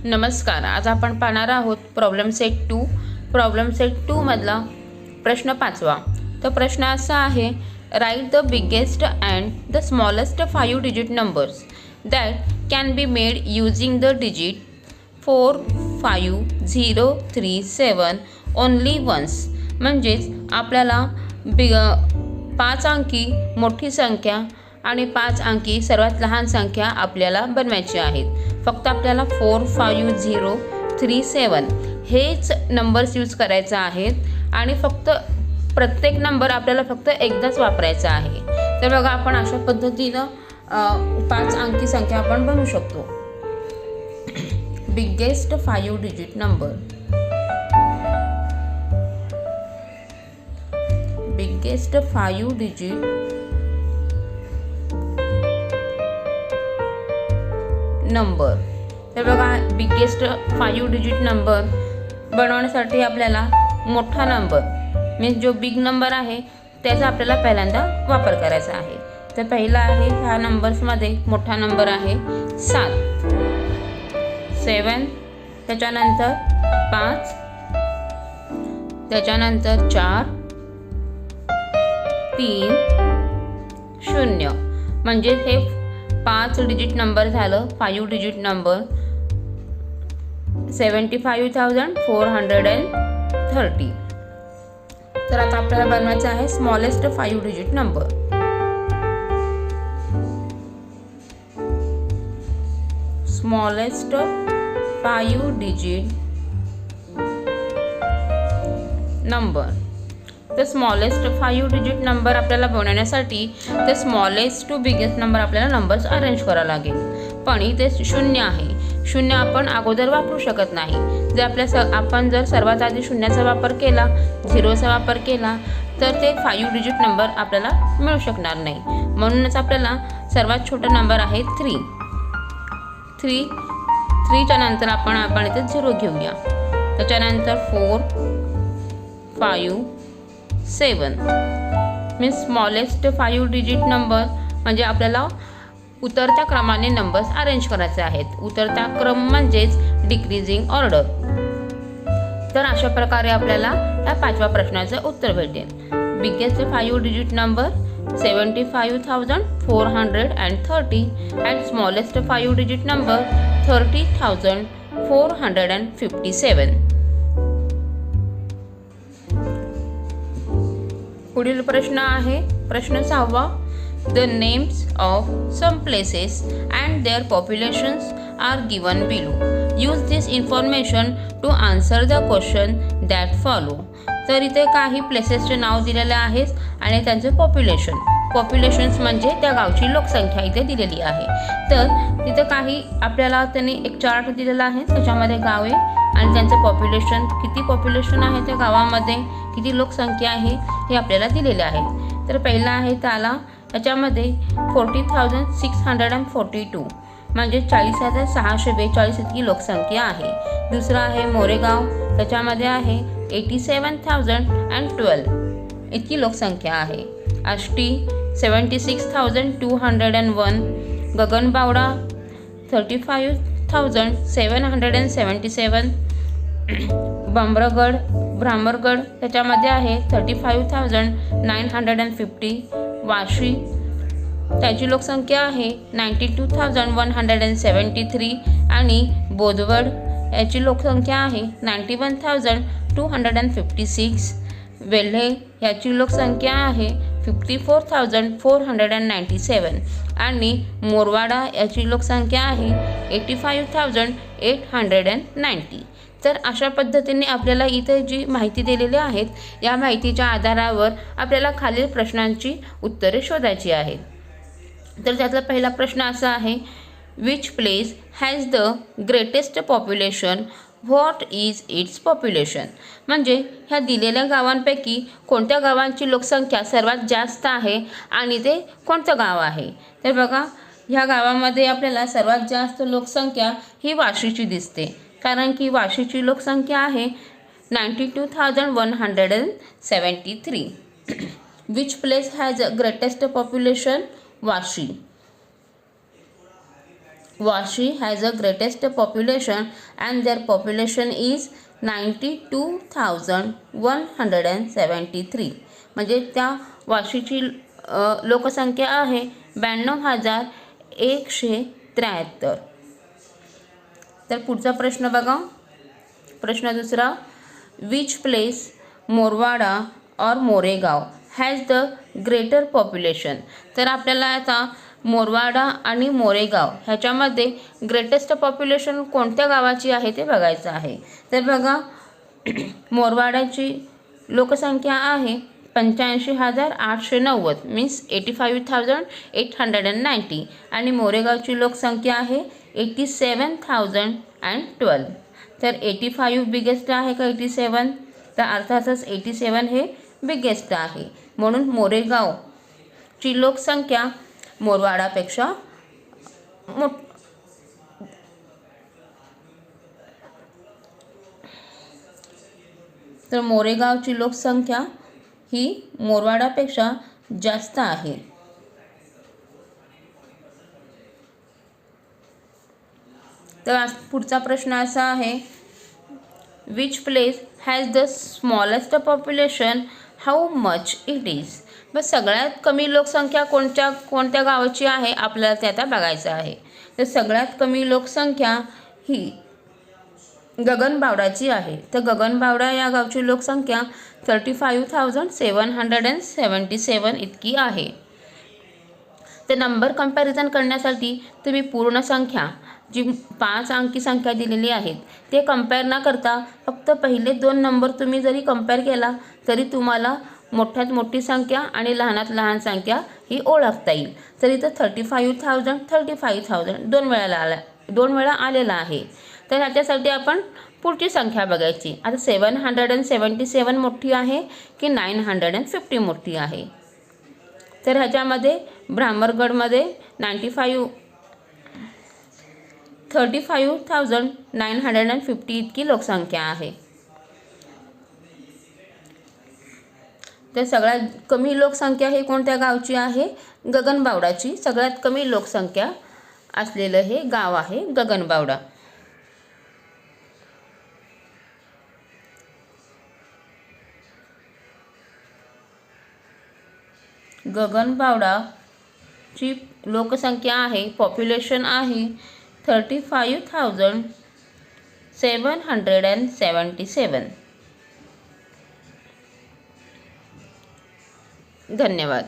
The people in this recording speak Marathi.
नमस्कार. आज आपण पाहणार आहोत प्रॉब्लेम सेट 2 मधला प्रश्न 5वा. तर प्रश्न असा आहे, write the biggest and the smallest 5 digit numbers that can be made using the digit 4, 5, 0, 3, 7 only once. म्हणजेच आपल्याला 5 अंकी मोठी संख्या आणि 5 अंकी सर्वात लहान संख्या आपल्याला बनवायची आहेत. फक्त आपल्याला 4, 5, 0, 3, 7 हेच नंबर्स यूज करायचे आहेत आणि फक्त प्रत्येक नंबर आपल्याला फक्त एकदाच वापरायचा आहे. तर बघा, आपण अशा पद्धतीनं 5 अंकी संख्या आपण बनवू शकतो. Biggest 5 digit number, biggest 5 digit number. तर बघा, बिगेस्ट 5 डिजिट नंबर बनवण्यासाठी आपल्याला मोठा नंबर मीन्स जो बिग नंबर आहे त्याचा आपल्याला पहिल्यांदा वापर करायचा आहे. तर पहिला आहे, ह्या नंबर्समध्ये मोठा नंबर आहे 7, त्याच्यानंतर 5, त्याच्यानंतर 4, 3, 0. म्हणजे हे 5 डिजिट नंबर झालं. 5 डिजिट नंबर 75,430. तर आता आपल्याला बनवायचं आहे smallest 5 digit number. Smallest 5 digit number. तर स्मॉलेस्ट 5 डिजिट नंबर आपल्याला बनवण्यासाठी ते स्मॉलेस्ट टू बिगेस्ट नंबर आपल्याला नंबर्स अरेंज करावं लागेल. पण इथे 0 आहे. 0 आपण अगोदर वापरू शकत नाही. जर आपण जर सर्वात आधी 0चा वापर केला, 0चा वापर केला तर ते 5 डिजिट नंबर आपल्याला मिळू शकणार नाही. म्हणूनच आपल्याला सर्वात छोटा नंबर आहे 3. 3च्या नंतर आपण इथे 0 घेऊया. त्याच्यानंतर 4, 5, 7 मीन्स स्मॉलेस्ट 5 डिजिट नंबर. म्हणजे आपल्याला उतरत्या क्रमाने नंबर्स अरेंज करायचे आहेत. उतरत्या क्रम म्हणजेच डिक्रीजिंग ऑर्डर. तर अशा प्रकारे आपल्याला या 5व्या प्रश्नाचं उत्तर भेटेल. Biggest 5 digit number 75,430 and smallest 5 digit number 30,457. पुढील प्रश्न आहे प्रश्न 6वा. The names of some places and their populations are given below. Use this information to answer the question that follow. तर इथे काही प्लेसेसचे नाव दिलेले आहेत आणि त्यांचे पॉप्युलेशन्स म्हणजे त्या गावची लोकसंख्या इथे दिलेली आहे. तर तिथे काही आपल्याला त्यांनी एक चार्ट दिलेला आहे, त्याच्यामध्ये गावे आणि त्यांचं किती पॉप्युलेशन आहे त्या गावामध्ये, किती लोकसंख्या आहे हे आपल्याला दिलेले आहे. तर पहिला आहे त्याच्यामध्ये 40,642 म्हणजे 40,642 इतकी लोकसंख्या आहे. दुसरा आहे मोरेगाव, त्याच्यामध्ये आहे 87,012 इतकी लोकसंख्या आहे. आष्टी 76,201, गगनबावडा 35,777, भामरगड त्याच्यामध्ये आहे 35,950, वाशी त्याची लोकसंख्या आहे 92,173 आणि बोदवड याची लोकसंख्या आहे 91,256, वेल्हे याची लोकसंख्या आहे 54,497 आणि मोरवाडा याची लोकसंख्या आहे 85,890. तर अशा पद्धतीने आपल्याला इथे जी माहिती दिलेली आहेत या माहितीच्या आधारावर आपल्याला खालील प्रश्नांची उत्तरे शोधायची आहेत. तर त्यातला पहिला प्रश्न असा आहे, which place has the greatest population, what is it's population. म्हणजे ह्या दिलेल्या गावांपैकी कोणत्या गावांची लोकसंख्या सर्वात जास्त आहे आणि ते कोणतं गाव आहे. तर बघा, ह्या गावामध्ये आपल्याला सर्वात जास्त लोकसंख्या ही वाशीची दिसते, कारण की वाशीची लोकसंख्या आहे 92,173. Which place has greatest population, Vashi. Vashi has a greatest population and their population is 92,173. म्हणजे त्या वाशीची लोकसंख्या आहे 92,173. तर पुढचा प्रश्न बघा. प्रश्न दुसरा. विच प्लेस मोरवाडा और Moregaon has the greater population. तर आपल्याला आता मोरवाडा आणि मोरेगाव ह्याच्यामध्ये ग्रेटेस्ट पॉप्युलेशन कोणत्या गावाची आहे ते बघायचं आहे. तर बघा मोरवाड्याची लोकसंख्या आहे 85,890 मीन्स 85,890 आणि मोरेगावची लोकसंख्या आहे 87,012. तर 85 बिगेस्ट आहे का 87, तर अर्थातच 87 हे बिगेस्ट आहे, म्हणून मोरेगावची लोकसंख्या मोरवाडापेक्षा तर मोरेगावची लोकसंख्या ही मोरवाडापेक्षा जास्त आहे. तर पुढचा प्रश्न असा आहे. Which place has the smallest population, how much it is. बस सगळ्यात कमी लोकसंख्या कोणत्या गावाची आहे आपल्याला ते आता बघायचं आहे. तर सगळ्यात कमी लोकसंख्या ही गगनबावडाची आहे. तर गगनबावडा या गावची लोकसंख्या 35,777 इतकी आहे. तर नंबर कंपॅरिझन करण्यासाठी तुम्ही पूर्ण संख्या जी 5 अंकी संख्या दिलेली आहेत ते कंपेअर न करता फक्त पहिले 2 नंबर तुम्ही जरी कंपेअर केला तरी तुम्हाला मोठ्यात मोठी संख्या आणि लहानात लहान संख्या ही ओळखता येईल. तर इथं 35,000 दोन वेळा आलेला आहे. तर ह्याच्यासाठी आपण पुढची संख्या बघायची. आता 777 मोठी आहे की 950 मोठी आहे. तर ह्याच्यामध्ये ब्राह्मणगडमध्ये 35,950 इतकी लोकसंख्या आहे. तर सगळ्यात कमी लोकसंख्या हे कोणत्या गावची आहे? गगनबावडाची. सगळ्यात कमी लोकसंख्या असलेलं हे गाव आहे गगनबावडा. गगनबावडाची लोकसंख्या आहे, पॉप्युलेशन आहे 35,777. धन्यवाद.